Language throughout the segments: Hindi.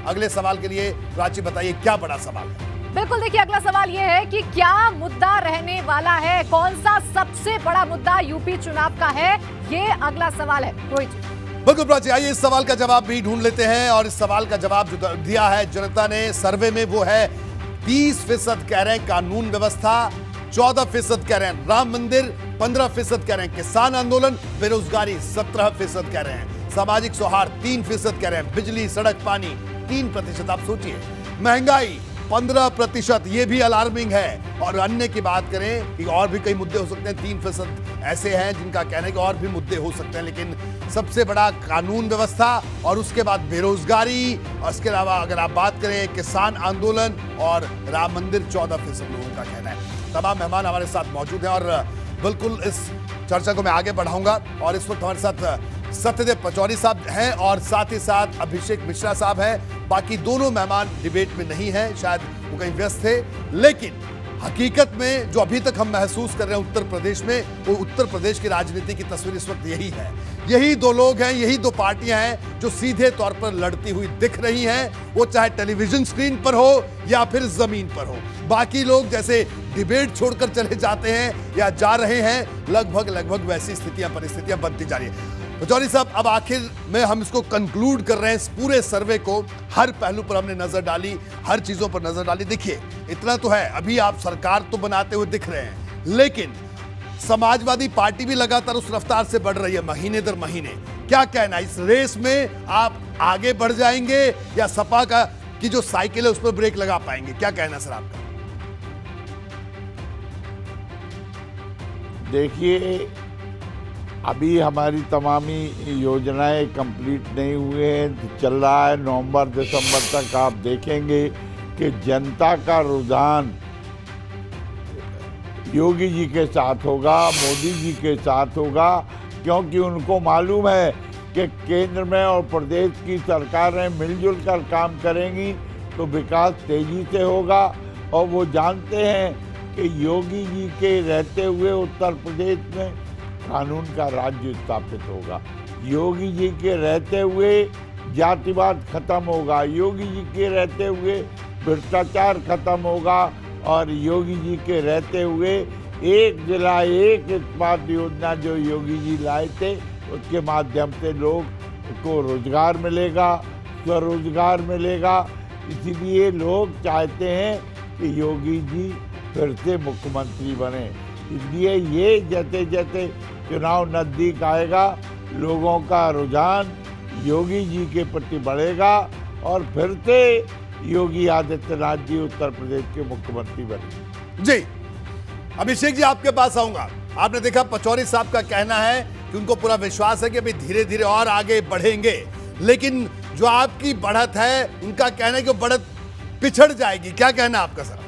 अगले सवाल के लिए प्राची बताइए क्या बड़ा सवाल है। बिल्कुल, देखिए अगला सवाल यह है कि क्या मुद्दा रहने वाला है, कौन सा सबसे बड़ा मुद्दा यूपी चुनाव का है, ये अगला सवाल है। रोहित जी। बिल्कुल प्राची, आइए इस सवाल का जवाब भी ढूंढ लेते हैं। और इस सवाल का जवाब जो दिया है जनता ने सर्वे में वो है 30% कह रहे हैं कानून व्यवस्था, 14% कह रहे हैं राम मंदिर, 15% कह रहे हैं किसान आंदोलन, बेरोजगारी 17% कह रहे हैं, सामाजिक सौहार्द 3% कह रहे हैं, बिजली सड़क पानी 3%। आप सोचिए, महंगाई 15%, ये भी अलार्मिंग है। और अन्य की बात करें कि और भी कई मुद्दे हो सकते हैं, 3% ऐसे हैं जिनका कहना है कि और भी मुद्दे हो सकते हैं, लेकिन सबसे बड़ा कानून व्यवस्था और उसके बाद बेरोजगारी, और इसके अलावा अगर आप बात करें किसान आंदोलन और राम मंदिर 14% लोगों का कहना है। तमाम मेहमान हमारे साथ मौजूद हैं और बिल्कुल इस चर्चा को मैं आगे बढ़ाऊंगा। और इस वक्त हमारे साथ सत्यदेव पचौरी साहब हैं और साथ ही साथ अभिषेक मिश्रा साहब हैं। बाकी दोनों मेहमान डिबेट में नहीं हैं, शायद वो कहीं व्यस्त थे। लेकिन हकीकत में जो अभी तक हम महसूस कर रहे हैं उत्तर प्रदेश में, वो उत्तर प्रदेश की राजनीति की तस्वीर इस वक्त यही है। यही दो लोग हैं, यही दो पार्टियां हैं जो सीधे तौर पर लड़ती हुई दिख रही हैं, वो चाहे टेलीविजन स्क्रीन पर हो या फिर जमीन पर हो। बाकी लोग जैसे डिबेट छोड़कर चले जाते हैं या जा रहे हैं, लगभग वैसी स्थितियां परिस्थितियां बनती जा रही है। पचौरी साहब, अब आखिर में हम इसको कंक्लूड कर रहे हैं, इस पूरे सर्वे को हर पहलू पर हमने नजर डाली, हर चीजों पर नजर डाली। देखिए इतना तो है, अभी आप सरकार तो बनाते हुए दिख रहे हैं, लेकिन समाजवादी पार्टी भी लगातार उस रफ्तार से बढ़ रही है महीने दर महीने। क्या कहना है, इस रेस में आप आगे बढ़ जाएंगे या सपा का की जो साइकिल है उस पर ब्रेक लगा पाएंगे? क्या कहना सर आपका? देखिए, अभी हमारी तमामी योजनाएं कंप्लीट नहीं हुए हैं, चल रहा है। नवंबर दिसंबर तक आप देखेंगे कि जनता का रुझान योगी जी के साथ होगा, मोदी जी के साथ होगा, क्योंकि उनको मालूम है कि केंद्र में और प्रदेश की सरकारें मिलजुल कर काम करेंगी तो विकास तेजी से होगा। और वो जानते हैं कि योगी जी के रहते हुए उत्तर प्रदेश में कानून का राज्य स्थापित होगा, योगी जी के रहते हुए जातिवाद खत्म होगा, योगी जी के रहते हुए भ्रष्टाचार खत्म होगा, और योगी जी के रहते हुए एक जिला एक इस्पात योजना जो योगी जी लाए थे उसके माध्यम से लोग को रोजगार मिलेगा, स्वरोजगार मिलेगा। इसीलिए लोग चाहते हैं कि योगी जी फिर से मुख्यमंत्री बने। इसलिए ये जैसे जैसे चुनाव नजदीक आएगा, लोगों का रुझान योगी जी के प्रति बढ़ेगा और फिर से योगी आदित्यनाथ जी उत्तर प्रदेश के मुख्यमंत्री बने। जी अभिषेक जी, आपके पास आऊंगा। आपने देखा पचौरी साहब का कहना है कि उनको पूरा विश्वास है कि अभी धीरे धीरे और आगे बढ़ेंगे, लेकिन जो आपकी बढ़त है उनका कहना है कि वो बढ़त पिछड़ जाएगी। क्या कहना आपका सर?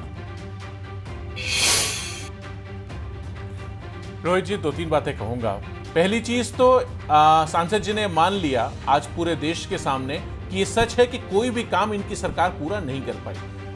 रोहित जी, 2-3 बातें कहूंगा। पहली चीज तो सांसद जी ने मान लिया आज पूरे देश के सामने कि ये सच है कि कोई भी काम इनकी सरकार पूरा नहीं कर पाई।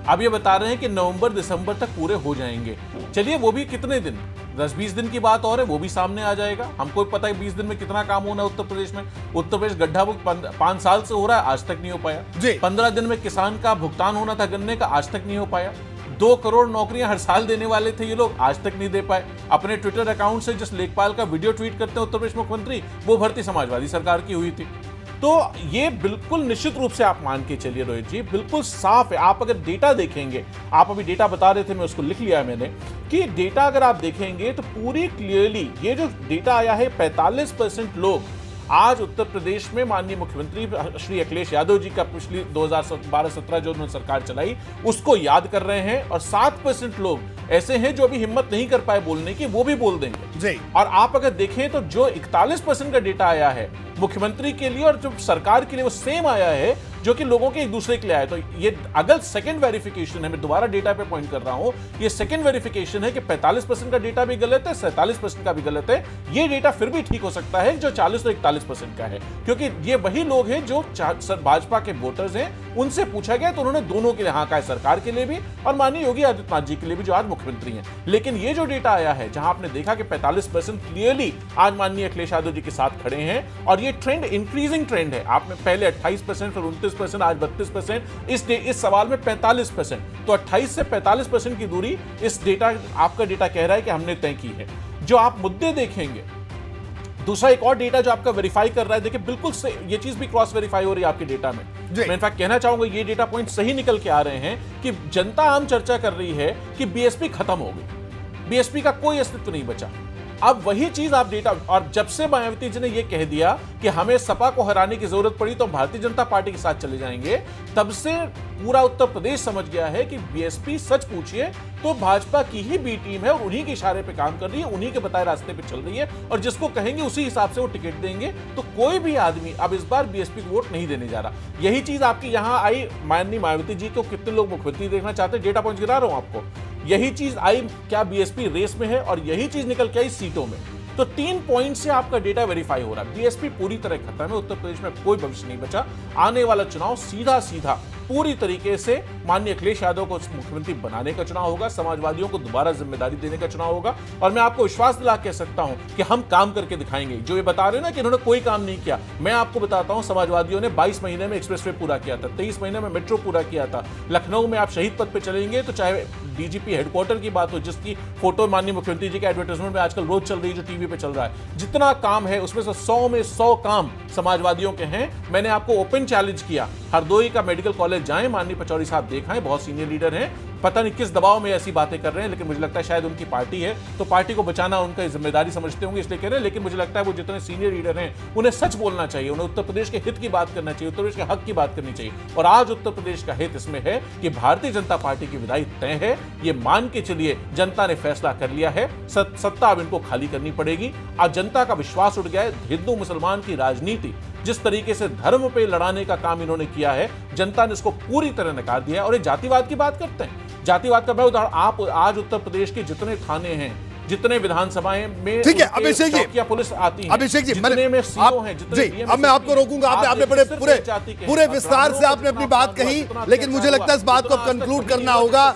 अब ये बता रहे हैं कि नवंबर दिसंबर तक पूरे हो जाएंगे। चलिए वो भी कितने दिन, 10-20 दिन की बात और है, वो भी सामने आ जाएगा। हमको पता है 20 दिन में कितना काम होना है उत्तर प्रदेश में। उत्तर प्रदेश गड्ढा मुक्त 5 साल से हो रहा है, आज तक नहीं हो पाया। 15 दिन में किसान का भुगतान होना था गन्ने का, आज तक नहीं हो पाया। 2 करोड़ नौकरियां हर साल देने वाले थे ये लोग, आज तक नहीं दे पाए। अपने ट्विटर अकाउंट से जिस लेखपाल का वीडियो ट्वीट करते हैं उत्तर प्रदेश मुख्यमंत्री, वो भर्ती समाजवादी सरकार की हुई थी। तो ये बिल्कुल निश्चित रूप से आप मान के चलिए रोहित जी, बिल्कुल साफ है। आप अगर डेटा देखेंगे, आप अभी डेटा बता रहे थे, मैं उसको लिख लिया है मैंने, कि डेटा अगर आप देखेंगे तो पूरी क्लियरली ये जो डेटा आया है, 45% लोग आज उत्तर प्रदेश में माननीय मुख्यमंत्री श्री अखिलेश यादव जी का पिछली 2012-17 जो उन्होंने सरकार चलाई उसको याद कर रहे हैं, और 7% लोग ऐसे हैं जो अभी हिम्मत नहीं कर पाए बोलने की, वो भी बोल देंगे जी। और आप अगर देखें तो जो 41% का डेटा आया है मुख्यमंत्री के लिए और जो सरकार के लिए, वो सेम आया है जो कि लोगों के एक दूसरे के लिए आया। तो ये अगर सेकंड वेरिफिकेशन है, मैं दोबारा डेटा पे पॉइंट कर रहा हूं, ये सेकंड वेरिफिकेशन है कि 45% का डेटा भी गलत है, 47% का भी गलत है। ये डेटा फिर भी ठीक हो सकता है जो 40 और 41% का है, क्योंकि ये वही लोग हैं जो भाजपा के वोटर्स हैं, उनसे पूछा गया तो उन्होंने दोनों के लिए हाँ कहा है, सरकार के लिए भी और माननीय योगी आदित्यनाथ जी के लिए भी जो आज मुख्यमंत्री हैं। लेकिन ये जो डेटा आया है जहां आपने देखा कि 45% क्लियरली आज माननीय अखिलेश यादव जी के साथ खड़े हैं, और ये ट्रेंड इंक्रीजिंग ट्रेंड है। आपने पहले 28% फिर 29 33%, आज 32%, इस सवाल में 45%। तो 28 से 45% की दूरी इस डेटा, आपका डेटा कह रहा है कि हमने तय की है। जो आप मुद्दे देखेंगे, दूसरा एक और डेटा जो आपका वेरीफाई कर रहा है, देखिए बिल्कुल से ये चीज भी क्रॉस वेरीफाई हो रही है आपके डेटा में। मैं इनफैक्ट कहना चाहूंगा ये डेटा पॉइंट सही निकल के आ रहे हैं कि जनता आम चर्चा कर रही है कि बीएसपी खत्म हो गई, बीएसपी का कोई अस्तित्व नहीं बचा। अब वही चीज आप डेटा, और जब से मायावती जी ने यह कह दिया कि हमें सपा को हराने की जरूरत पड़ी तो हम भारतीय जनता पार्टी के साथ चले जाएंगे, तब से पूरा उत्तर प्रदेश समझ गया है कि बीएसपी, सच पूछिए तो भाजपा की ही बी टीम है और उन्हीं के इशारे पे काम कर रही है, उन्हीं के बताए रास्ते पे चल रही है, और जिसको कहेंगे उसी हिसाब से वो टिकट देंगे। तो कोई भी आदमी अब इस बार बीएसपी को वोट नहीं देने जा रहा। यही चीज आपकी यहां आई, माननीय मायावती जी को कितने लोग मुख्यमंत्री देखना चाहते हैं, डेटा पॉइंट गिरा रहा हूं आपको। यही चीज आई, क्या बीएसपी रेस में है, और यही चीज निकल के आई सीटों में। तो 3 पॉइंट से आपका डेटा वेरीफाई हो रहा है। बीएसपी पूरी तरह खत्म है, उत्तर प्रदेश में कोई भविष्य नहीं बचा। आने वाला चुनाव सीधा सीधा पूरी तरीके से माननीय अखिलेश यादव को मुख्यमंत्री बनाने का चुनाव होगा, समाजवादियों को दोबारा जिम्मेदारी देने का चुनाव होगा। और मैं आपको विश्वास दिला कह सकता हूं कि हम काम करके दिखाएंगे। जो ये बता रहे हैं ना कि इन्होंने कोई काम नहीं किया, मैं आपको बताता हूं, समाजवादियों ने 22 महीने में एक्सप्रेसवे पूरा किया था, 23 महीने में मेट्रो पूरा किया था। लखनऊ में आप शहीद पथ पे चलेंगे तो चाहे डीजीपी हेडक्वार्टर की बात हो, जिसकी फोटो माननीय मुख्यमंत्री जी के एडवर्टाइजमेंट में आजकल रोज चल रही है, जो टीवी पे चल रहा है, जितना काम है उसमें से 100 में 100 काम समाजवादियों के हैं। मैंने आपको ओपन चैलेंज किया, हरदोई का मेडिकल कॉलेज जाएं, माननीय पचौरी साहब देखाएं, बहुत सीनियर लीडर हैं, पता नहीं किस दबाव में ऐसी बातें कर रहे हैं, लेकिन मुझे लगता है शायद उनकी पार्टी है तो पार्टी को बचाना उनका जिम्मेदारी समझते होंगे इसलिए कह रहे हैं। लेकिन मुझे लगता है वो जितने सीनियर लीडर हैं उन्हें सच बोलना चाहिए, उन्हें उत्तर प्रदेश के हित की बात करना चाहिए, उत्तर प्रदेश के हक की बात करनी चाहिए। और आज उत्तर प्रदेश का हित इसमें है कि भारतीय जनता पार्टी की विदाई तय है, ये मान के चलिए जनता ने फैसला कर लिया है, सत्ता अब इनको खाली करनी पड़ेगी। आज जनता का विश्वास उठ गया है। हिंदू मुसलमान की राजनीति जिस तरीके से धर्म पे लड़ाने का काम इन्होंने किया है, जनता ने इसको पूरी तरह नकार दिया है। और ये जातिवाद की बात करते हैं, जातिवाद का मैं उदाहरण, आप आज उत्तर प्रदेश के जितने थाने हैं, जितने विधानसभाएं में, ठीक है अभिषेक जी, क्या पुलिस आती है, अभिषेक जी, जितने में सीओ हैं, जितने जी, अब मैं आपको रोकूंगा। आपने बड़े पूरे विस्तार से आपने अपनी बात कही, लेकिन मुझे लगता है इस बात को कंक्लूड करना होगा,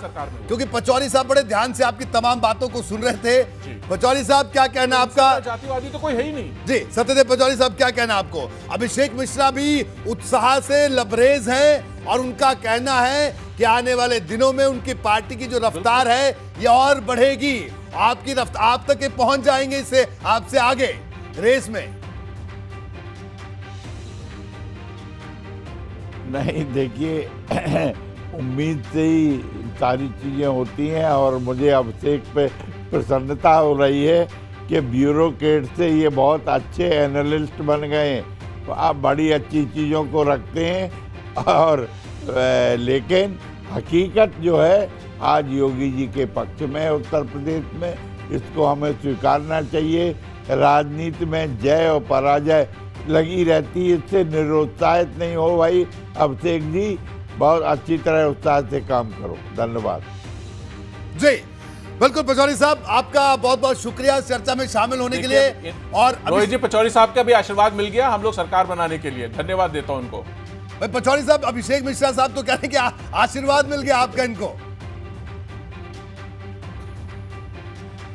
क्योंकि पचौरी साहब बड़े ध्यान से आपकी तमाम बातों को सुन रहे थे। पचौरी साहब क्या कहना आपका? जातिवादी तो कोई है ही नहीं जी। सत्यदेव पचौरी साहब क्या कहना आपको? अभिषेक मिश्रा भी उत्साह से लबरेज है और उनका कहना है कि आने वाले दिनों में उनकी पार्टी की जो रफ्तार है ये और बढ़ेगी, आपकी रफ्तार, आप तक ये पहुंच जाएंगे, इससे आपसे आगे रेस में। नहीं, देखिए उम्मीद से ही सारी चीज़ें होती हैं और मुझे अभिषेक पे प्रसन्नता हो रही है कि ब्यूरोक्रेट से ये बहुत अच्छे एनालिस्ट बन गए हैं। आप बड़ी अच्छी चीज़ों को रखते हैं और लेकिन हकीकत जो है आज योगी जी के पक्ष में है उत्तर प्रदेश में, इसको हमें स्वीकारना चाहिए। राजनीति में जय और पराजय लगी रहती है, इससे निरुत्साहित नहीं हो भाई। अभिषेक जी बहुत अच्छी तरह उत्साह से काम करो। धन्यवाद जी। बिल्कुल पचौरी साहब, आपका बहुत बहुत शुक्रिया चर्चा में शामिल होने के लिए। और रोहित जी, पचौरी साहब का भी आशीर्वाद मिल गया हम लोग सरकार बनाने के लिए, धन्यवाद देता हूं उनको। भाई पचौरी साहब, अभिषेक मिश्रा साहब तो कह रहे हैं कि आशीर्वाद मिल गया आपका इनको।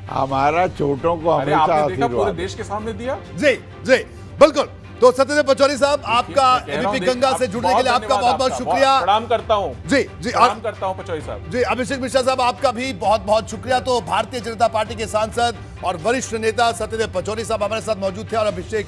हमारा छोटों को हमेशा आपने देखा पूरे आशीर्वाद देश के सामने दिया। जी जी बिल्कुल। तो सत्यदेव पचौरी साहब, आपका एबीपी गंगा से जुड़ने के लिए आपका बहुत बहुत शुक्रिया। प्रणाम करता हूं। जी जी, प्रणाम करता हूं पचौरी साहब जी। अभिषेक मिश्रा साहब, आपका भी बहुत बहुत शुक्रिया। तो भारतीय जनता पार्टी के सांसद और वरिष्ठ नेता सत्यदेव पचौरी साहब हमारे साथ मौजूद थे और अभिषेक